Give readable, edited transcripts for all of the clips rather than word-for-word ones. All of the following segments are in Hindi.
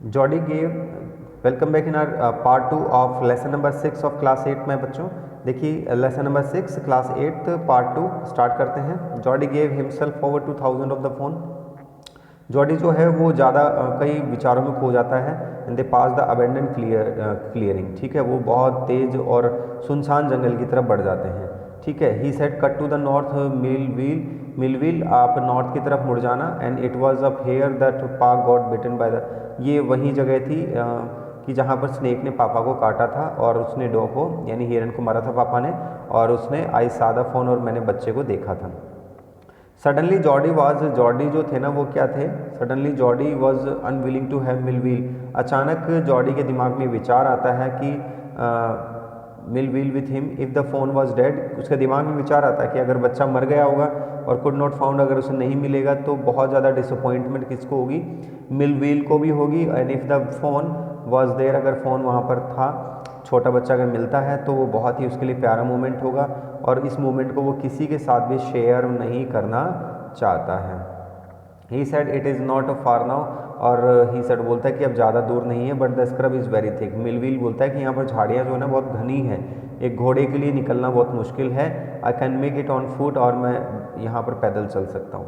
Jordi gave welcome back in are part 2 of lesson number 6 of class 8 में बच्चों। देखिए lesson number 6 class 8 part 2 start करते हैं। Jordi gave himself over 2000 of the phone. Jordi जो है वो ज़्यादा कई विचारों में खो जाता है। In the pass the abandon clearing, ठीक है, वो बहुत तेज और सुनसान जंगल की तरफ बढ़ जाते हैं। ठीक है, he said cut to the north Millwheel, आप नॉर्थ की तरफ मुड़ जाना। And it was up here that Pa got bitten by the, ये वही जगह थी कि जहाँ पर स्नेक ने पापा को काटा था और उसने डॉ को यानी हिरन को मारा था पापा ने, और उसने आई सादा फोन, और मैंने बच्चे को देखा था। सडनली जॉडी जो थे ना वो क्या थे, suddenly Jody was unwilling to have Millwheel. अचानक जॉडी के दिमाग में विचार आता है कि Millwheel with him if the fawn was dead. उसके दिमाग में विचार आता है कि अगर बच्चा मर गया होगा और कुड नॉट फाउंड, अगर उसे नहीं मिलेगा तो बहुत ज़्यादा डिसअपॉइंटमेंट किसको होगी, मिलविल को भी होगी। And if the fawn was there, अगर फ़ोन वहाँ पर था, छोटा बच्चा अगर मिलता है तो वो बहुत ही उसके लिए प्यारा मोमेंट होगा, और इस मोमेंट को वो किसी के साथ भी शेयर नहीं करना चाहता है। He said it is not a far now, और ही सेड बोलता है कि अब ज़्यादा दूर नहीं है, but the scrub is very thick. Millville बोलता है कि यहाँ पर झाड़ियाँ जो है ना बहुत घनी है, एक घोड़े के लिए निकलना बहुत मुश्किल है। I can make it on foot, और मैं यहाँ पर पैदल चल सकता हूँ।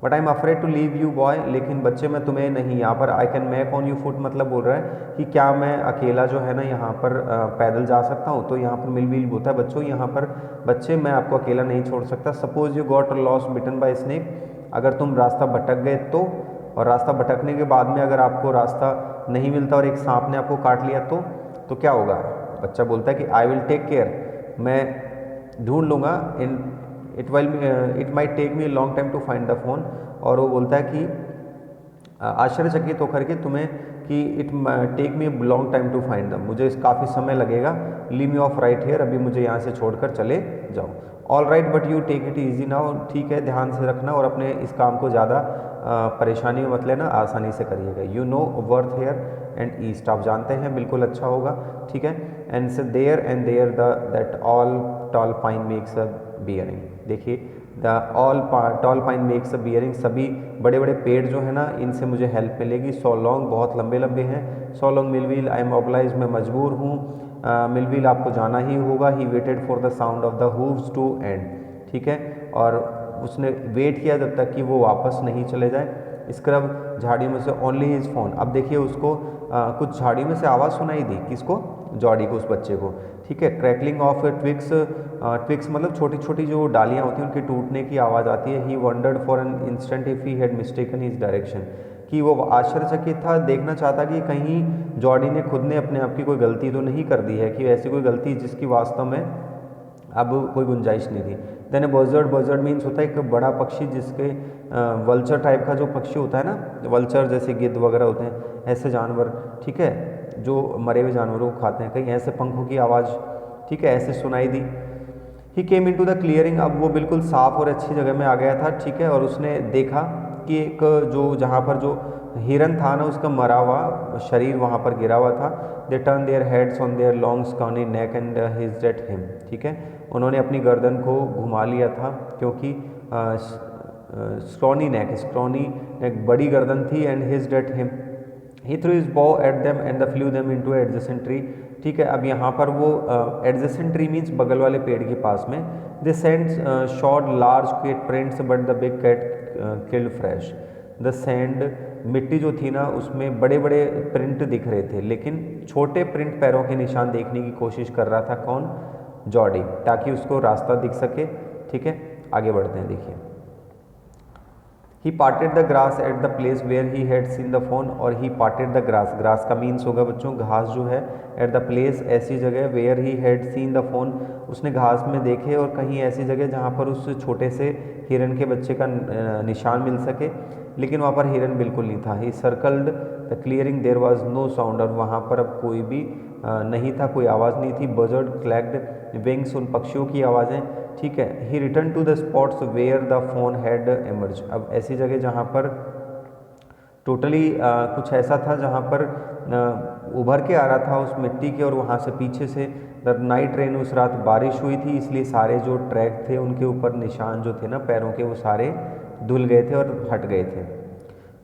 But I am afraid to leave you boy, लेकिन बच्चे मैं तुम्हें नहीं, यहाँ पर I can make on you foot मतलब बोल रहा है कि क्या मैं अकेला जो है ना यहाँ पर पैदल जा सकता हूँ। तो यहाँ पर मिलविल बोलता है बच्चों, यहाँ पर बच्चे मैं आपको अकेला नहीं छोड़ सकता। Suppose you got lost bitten by snake, अगर तुम रास्ता भटक गए तो, और रास्ता भटकने के बाद में अगर आपको रास्ता नहीं मिलता और एक सांप ने आपको काट लिया तो क्या होगा। बच्चा बोलता है कि आई विल टेक केयर, मैं ढूंढ लूँगा। In it might take me long time to find the fawn, और वो बोलता है कि आश्चर्यचकित होकर के तुम्हें कि it take me long time to find them, मुझे काफ़ी समय लगेगा। Leave me off right here, अभी मुझे यहाँ से छोड़कर चले जाओ। All right but you take it easy now, ठीक है ध्यान से रखना और अपने इस काम को ज़्यादा परेशानी में मत लेना, आसानी से करिएगा। You know worth here and east, आप जानते हैं बिल्कुल अच्छा होगा, ठीक है। And say there and there the that all tall pine makes a bearing, देखिए the all tall pine makes a bearing, सभी बड़े बड़े पेड़ जो है ना इनसे मुझे हेल्प मिलेगी। सो लॉन्ग, बहुत लंबे लंबे हैं। So long Millwheel, I am oblige, मैं मजबूर हूँ। मिलविल, आपको जाना ही होगा। He waited for the sound of the hooves to end, ठीक है, और उसने वेट किया जब तक कि वो वापस नहीं चले जाए। स्क्रब, झाड़ी में से ओनली हिज फोन, अब देखिए उसको कुछ झाड़ी में से आवाज़ सुनाई दी, किसको, जॉडी को, उस बच्चे को, ठीक है। क्रैकलिंग ऑफ ट्विक्स, ट्विक्स मतलब छोटी छोटी जो डालियाँ होती हैं उनके टूटने की आवाज़ आती है। He wondered for an instant if he had mistaken his direction, कि वो आश्चर्यचकित था, देखना चाहता कि कहीं जॉडी ने खुद ने अपने आप की कोई गलती तो नहीं कर दी है, कि ऐसी कोई गलती जिसकी वास्तव में अब कोई गुंजाइश नहीं थी। देन ए बर्जर्ड, बर्जर्ड मीन्स होता है एक बड़ा पक्षी, जिसके वल्चर टाइप का जो पक्षी होता है ना, वल्चर जैसे गिद्ध वगैरह होते हैं, ऐसे जानवर, ठीक है, जो मरे हुए जानवरों को खाते हैं, कहीं ऐसे पंखों की आवाज़, ठीक है, ऐसे सुनाई दी। ही केम इन टू द क्लियरिंग, अब वो बिल्कुल साफ और अच्छी जगह में आ गया था, ठीक है, और उसने देखा कि एक जो जहाँ पर जो हिरन था ना उसका मरा हुआ शरीर वहाँ पर गिरा हुआ था। They turn their heads on their long skinny neck and his date him, ठीक है, उन्होंने अपनी गर्दन को घुमा लिया था क्योंकि स्क्रॉनी नेक, स्क्रॉनी एक बड़ी गर्दन थी, and his date him, he threw his bow at them and the flew them into adjacent tree, ठीक है। अब यहाँ पर वो एडजेसेंट ट्री मीन्स बगल वाले पेड़ के पास में, the sand showed large cat prints but the big cat killed fresh. The sand, मिट्टी जो थी ना उसमें बड़े बड़े प्रिंट दिख रहे थे, लेकिन छोटे प्रिंट पैरों के निशान देखने की कोशिश कर रहा था कौन, जॉडी, ताकि उसको रास्ता दिख सके, ठीक है। आगे बढ़ते हैं, देखिए। He parted the grass at the place where he had seen the fawn, और he parted the grass, grass का मीन्स होगा बच्चों घास जो है, एट द प्लेस ऐसी जगह, where he had seen the fawn, उसने घास में देखे, और कहीं ऐसी जगह जहाँ पर उस छोटे से हिरन के बच्चे का निशान मिल सके, लेकिन वहाँ पर हिरन बिल्कुल नहीं था। He circled the clearing, there was no sound, और वहाँ पर अब कोई भी नहीं था, कोई आवाज़ नहीं थी। बर्ड क्लैक्ड विंग्स, उन पक्षियों की आवाज़ें, ठीक है। He return to the spots where the fawn had emerge, अब ऐसी जगह जहाँ पर टोटली कुछ ऐसा था जहाँ पर उभर के आ रहा था उस मिट्टी के, और वहाँ से पीछे से द नाइट रेन, उस रात बारिश हुई थी, इसलिए सारे जो ट्रैक थे उनके ऊपर निशान जो थे ना पैरों के, वो सारे धुल गए थे और हट गए थे।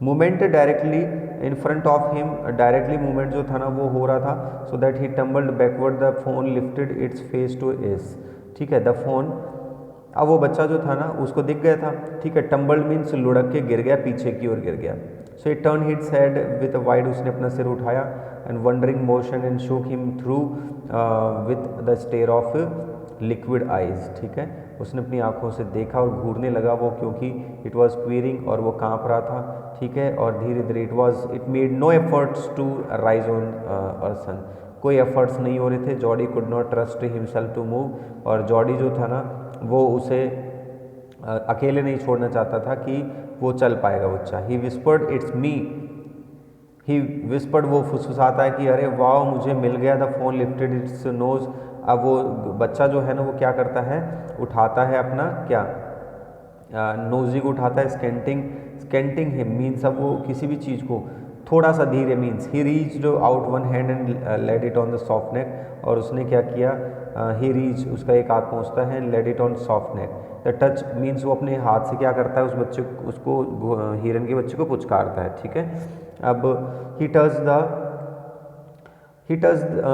Movement directly in front of him, directly movement जो था ना वो हो रहा था, so that he tumbled backward, the fawn lifted its face to his, ठीक है, द फोन, अब वो बच्चा जो था ना उसको दिख गया था, ठीक है, टम्बल्ड मीन्स लुढ़क के गिर गया, पीछे की ओर गिर गया, so it turn hits head with wide, उसने अपना सिर उठाया, and wondering motion and shook him through with the stare of liquid eyes, ठीक है, उसने अपनी आंखों से देखा और घूरने लगा वो, क्योंकि इट वॉज क्वीरिंग, और वो कांप रहा था, ठीक है, और धीरे धीरे it made no efforts to rise on arson, कोई एफर्ट्स नहीं हो रहे थे, Jody could not trust himself to move, और जॉडी जो था ना वो उसे अकेले नहीं छोड़ना चाहता था कि वो चल पाएगा बच्चा। He whispered it's me, he whispered, वो फुसफुसाता है कि अरे वाह मुझे मिल गया, the fawn lifted its nose, अब वो बच्चा जो है ना वो क्या करता है, उठाता है अपना क्या, नोजी को उठाता है, स्केंटिंग हिम मीन्स, अब वो किसी भी चीज़ को थोड़ा सा धीरे, means he reached out one hand and laid it on the soft neck, और उसने क्या किया, ही रीच, उसका एक हाथ पहुंचता है, laid it on soft neck, the touch means वो अपने हाथ से क्या करता है, उस बच्चे उसको हिरन के बच्चे को पुचकारता है, ठीक है, अब ही टच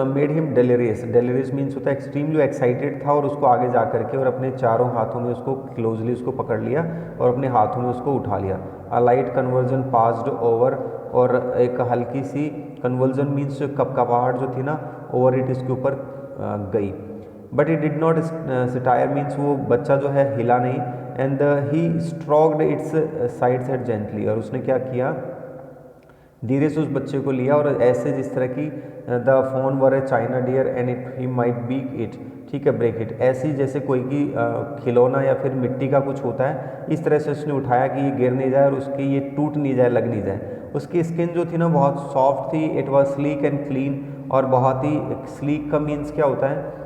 मेड हिम डेलिरियस, डेलिरियस मीन्स होता है एक्सट्रीमली एक्साइटेड था, और उसको आगे जा करके और अपने चारों हाथों में उसको क्लोजली उसको पकड़ लिया और अपने हाथों में उसको उठा लिया। अ लाइट कन्वर्जन पास्ड ओवर, और एक हल्की सी कन्वर्जन मीन्स कपकपाहट जो थी ना ओवर इट, इसके ऊपर गई, but it did not stir means वो बच्चा जो है हिला नहीं, and he stroked its sides at gently, और उसने क्या किया, धीरे से उस बच्चे को लिया, और ऐसे जिस तरह की the fawn were a china deer and it he might break it, ठीक है, ब्रेक इट, ऐसी जैसे कोई की खिलौना या फिर मिट्टी का कुछ होता है, इस तरह से उसने उठाया कि ये गिर नहीं जाए और उसकी ये टूट नहीं जाए, लग नहीं जाए। उसकी स्किन जो थी ना बहुत सॉफ्ट थी, it was sleek and clean, और बहुत ही स्लीक का मीन्स क्या होता है,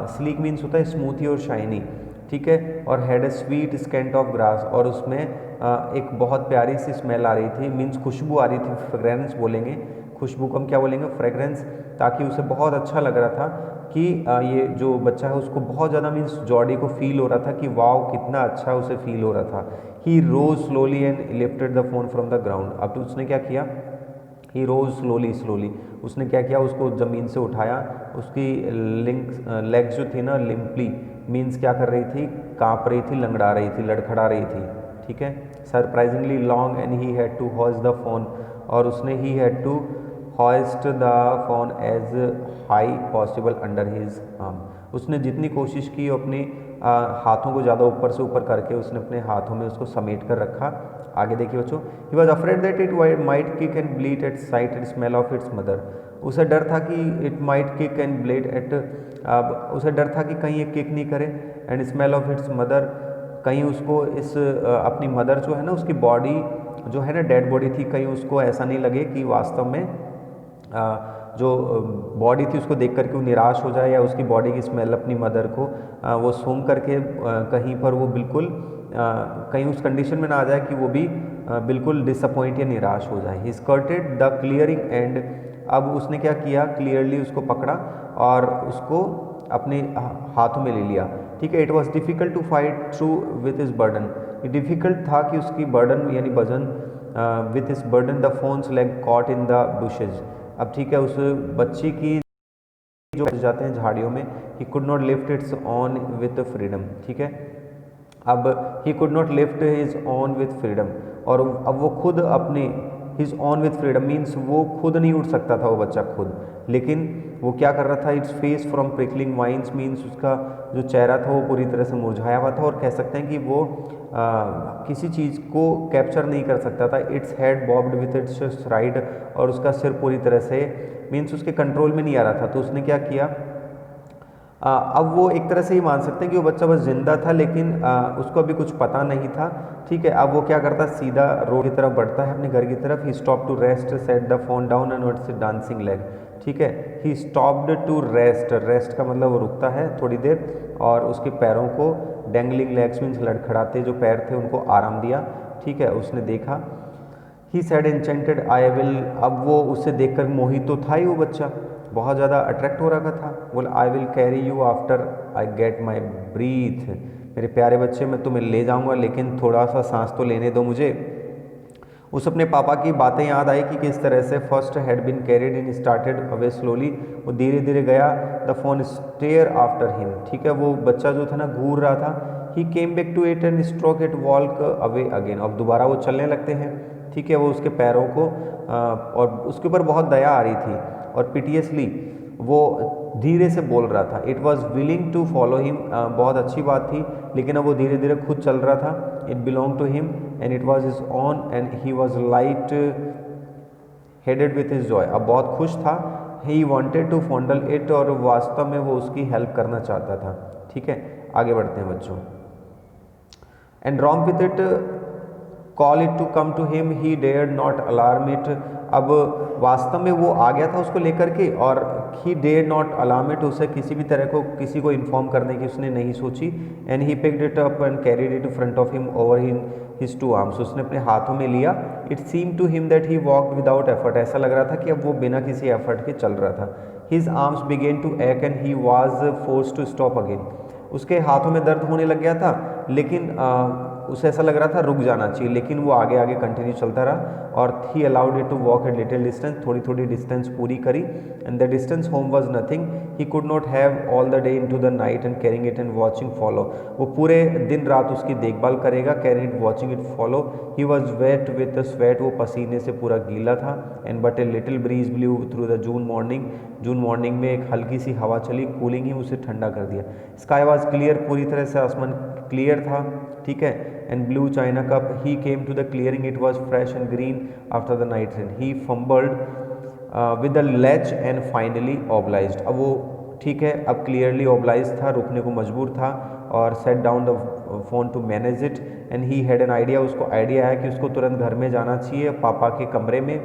स्लीक मीन्स होता है स्मूथी और शाइनी, ठीक है, और had a sweet scent of grass, और उसमें एक बहुत प्यारी सी स्मेल आ रही थी, मीन्स खुशबू आ रही थी, फ्रेगरेंस बोलेंगे, खुशबू को हम क्या बोलेंगे, फ्रेगरेंस, ताकि उसे बहुत अच्छा लग रहा था कि ये जो बच्चा है उसको बहुत ज़्यादा मीन्स जॉडी को फील हो रहा था कि वाओ कितना अच्छा उसे फील हो रहा था। He rose slowly and lifted the fawn from the ground, अब तो उसने क्या किया, ही रोज स्लोली, उसने क्या किया, उसको ज़मीन से उठाया, उसकी लेग्स जो थी ना लिम्पली मीन्स क्या कर रही थी, काँप रही थी, लंगड़ा रही थी, लड़खड़ा रही थी, ठीक है, surprisingly long, and he had to hoist the fawn, और उसने he had to hoist the fawn as high possible under his arm, उसने जितनी कोशिश की अपने हाथों को ज़्यादा ऊपर से ऊपर करके उसने अपने हाथों में उसको समेट कर रखा। आगे देखिए बच्चों, he was afraid that it might kick and bleed at sight and smell of its mother, उसे डर था कि it might kick and bleed at, उसे डर था कि कहीं ये किक नहीं करे, and smell of its mother, कहीं उसको इस अपनी मदर जो है ना उसकी बॉडी जो है ना डेड बॉडी थी, कहीं उसको ऐसा नहीं लगे कि वास्तव में जो बॉडी थी उसको देख करके वो निराश हो जाए, या उसकी बॉडी की स्मेल अपनी मदर को वो सूंघ करके कहीं पर वो बिल्कुल कहीं उस कंडीशन में ना आ जाए कि वो भी बिल्कुल डिसअपॉइंट या निराश हो जाए। ही स्कर्टेड द क्लियरिंग एंड, अब उसने क्या किया, क्लियरली उसको पकड़ा और उसको अपने हाथों में ले लिया, ठीक है। It was difficult to fight through with his burden, ये डिफ़िकल्ट था कि उसकी बर्डन यानी वजन with his burden the fawn's leg caught in the bushes, अब ठीक है उस बच्ची की जो फंस जाते हैं झाड़ियों में, ही could not lift it's on with freedom, ठीक है। अब ही could not lift his on with freedom, और अब वो खुद अपने his on with freedom means वो खुद नहीं उठ सकता था वो बच्चा खुद, लेकिन वो क्या कर रहा था, its face from prickling vines means उसका जो चेहरा था वो पूरी तरह से मुरझाया हुआ था, और कह सकते हैं कि वो किसी चीज़ को कैप्चर नहीं कर सकता था। Its head barbed with its ride, और उसका सिर पूरी तरह से मीन्स उसके कंट्रोल में नहीं आ रहा था। तो उसने क्या किया, अब वो एक तरह से ही मान सकते हैं कि वो बच्चा बस जिंदा था, लेकिन उसको अभी कुछ पता नहीं था, ठीक है। अब वो क्या करता, सीधा रोड की तरफ बढ़ता है अपने घर की तरफ। He stop to rest, set the fawn down and its dancing leg, ठीक है। He stopped to rest, rest का मतलब वो रुकता है थोड़ी देर, और उसके पैरों को डेंगलिंग लेग्स मीन्स लड़खड़ाते जो पैर थे उनको आराम दिया, ठीक है। उसने देखा, he said enchanted I will, अब वो उसे देखकर मोहित तो था ही वो बच्चा, बहुत ज़्यादा अट्रैक्ट हो रखा था। बोला I will carry you after I get my breath, मेरे प्यारे बच्चे मैं तुम्हें ले जाऊंगा लेकिन थोड़ा सा सांस तो लेने दो मुझे। उस अपने पापा की बातें याद आई कि किस तरह से first had been carried in started away slowly, वो धीरे धीरे गया। The fawn stare after him, ठीक है, वो बच्चा जो था ना घूर रहा था। He came back to it and stroke it walk away again, अब दोबारा वो चलने लगते हैं, ठीक है, वो उसके पैरों को और उसके ऊपर बहुत दया आ रही थी और पिटियसली वो धीरे से बोल रहा था। It was willing to follow him, बहुत अच्छी बात थी, लेकिन अब वो धीरे धीरे खुद चल रहा था। It belong to him and it was his own and he was light headed with his joy, अब बहुत खुश था। He wanted to fondle it, और वास्तव में वो उसकी हेल्प करना चाहता था, ठीक है। आगे बढ़ते हैं बच्चों। And wrong with it call it to come to him, he dared not alarm it, अब वास्तव में वो आ गया था उसको लेकर के और ही डेयर्ड नॉट अलार्म इट, उसे किसी भी तरह को किसी को इन्फॉर्म करने की उसने नहीं सोची। And he picked it up and carried it in front of him over his two arms, उसने अपने हाथों में लिया। It seem to him that he walked without effort, ऐसा लग रहा था कि अब वो बिना किसी एफर्ट के चल रहा था। His arms began to ache and he was force to stop again, उसके हाथों में दर्द होने लग गया था, लेकिन उसे ऐसा लग रहा था रुक जाना चाहिए, लेकिन वो आगे आगे कंटिन्यू चलता रहा। और he allowed it to walk a little distance, थोड़ी थोड़ी डिस्टेंस पूरी करी। And the distance home was nothing, he could not have all the day into the night and carrying it and watching follow, वो पूरे दिन रात उसकी देखभाल करेगा, carrying it watching it follow. He was wet with sweat, वो पसीने से पूरा गीला था। And but a little breeze blew through the June morning, June morning में एक हल्की सी हवा चली, कूलिंग ही उसे ठंडा कर दिया। स्काई वॉज क्लियर, पूरी तरह से आसमान क्लियर था, ठीक है। And blue china cup, he came to the clearing, it was fresh and green after the night rain, he fumbled with the latch and finally obliged, अब वो ठीक है अब क्लियरली ऑब्लाइज था, रुकने को मजबूर था। और set down the fawn to manage it and he had an idea, उसको आइडिया आया कि उसको तुरंत घर में जाना चाहिए पापा के कमरे में।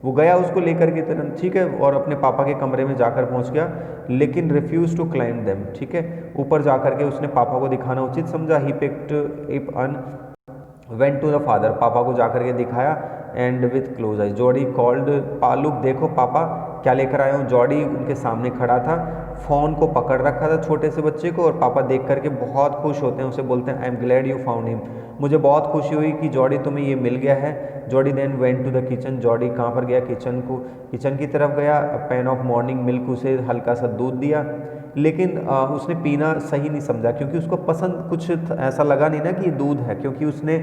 वो गया उसको लेकर के तुरंत, ठीक है, और अपने पापा के कमरे में जाकर पहुंच गया, लेकिन रिफ्यूज टू क्लाइंब देम, ठीक है, ऊपर जाकर के उसने पापा को दिखाना उचित समझा। He picked it and went to the father, पापा को जाकर के दिखाया। And with close eye Jody called pa look, देखो पापा क्या लेकर आया हूँ। जॉडी उनके सामने खड़ा था, फ़ोन को पकड़ रखा था छोटे से बच्चे को, और पापा देख करके बहुत खुश होते हैं, उसे बोलते हैं I am glad you found him, मुझे बहुत खुशी हुई कि जॉडी तुम्हें ये मिल गया है। Jody then went to the kitchen, Jody कहाँ पर गया, किचन की तरफ गया। पैन ऑफ मॉर्निंग मिल्क, उसे हल्का सा दूध दिया, लेकिन उसने पीना सही नहीं समझा, क्योंकि उसको पसंद कुछ ऐसा लगा नहीं ना कि ये दूध है, क्योंकि उसने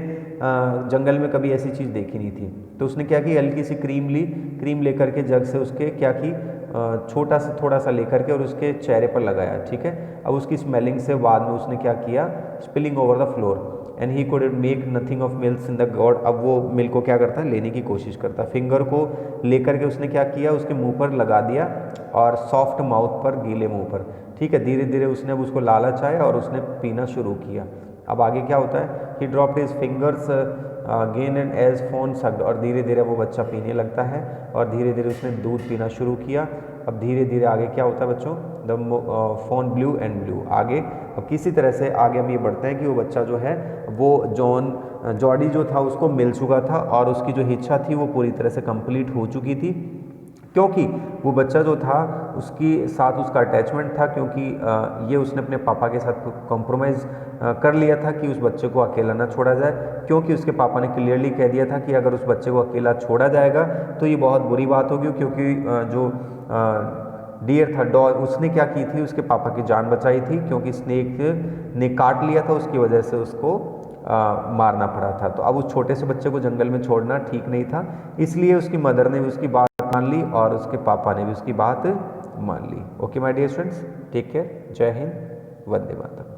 जंगल में कभी ऐसी चीज़ देखी नहीं थी। तो उसने क्या की, हल्की सी क्रीम ली, क्रीम लेकर के जग से उसके क्या की, छोटा सा थोड़ा सा लेकर के और उसके चेहरे पर लगाया, ठीक है। अब उसकी स्मेलिंग से बाद में उसने क्या किया, spilling over the floor and he could make nothing of milk in the God, अब वो मिल्क को क्या करता है, लेने की कोशिश करता है। फिंगर को लेकर के उसने क्या किया, उसके मुंह पर लगा दिया और सॉफ्ट माउथ पर, गीले मुंह पर, ठीक है। धीरे धीरे उसने अब उसको लालच आया और उसने पीना शुरू किया। अब आगे क्या होता है, he dropped his fingers again and as fawn sucked, और धीरे धीरे वो बच्चा पीने लगता है और धीरे धीरे उसने दूध पीना शुरू किया। अब धीरे धीरे आगे क्या होता है बच्चों, the phone blue and blue, आगे अब किसी तरह से आगे हम ये बढ़ते हैं कि वो बच्चा जो है वो जॉडी जो था उसको मिल चुका था और उसकी जो इच्छा थी वो पूरी तरह से कंप्लीट हो चुकी थी, क्योंकि वो बच्चा जो था उसके साथ उसका अटैचमेंट था, क्योंकि ये उसने अपने पापा के साथ कॉम्प्रोमाइज़ कर लिया था कि उस बच्चे को अकेला ना छोड़ा जाए, क्योंकि उसके पापा ने क्लियरली कह दिया था कि अगर उस बच्चे को अकेला छोड़ा जाएगा तो ये बहुत बुरी बात होगी, क्योंकि जो डियर था डॉग, उसने क्या की थी, उसके पापा की जान बचाई थी, क्योंकि स्नेक ने काट लिया था, उसकी वजह से उसको मारना पड़ा था। तो अब उस छोटे से बच्चे को जंगल में छोड़ना ठीक नहीं था, इसलिए उसकी मदर ने भी उसकी बात मान ली और उसके पापा ने भी उसकी बात मान ली। Okay my dear students, take care, Jai Hind, Vande Mataram.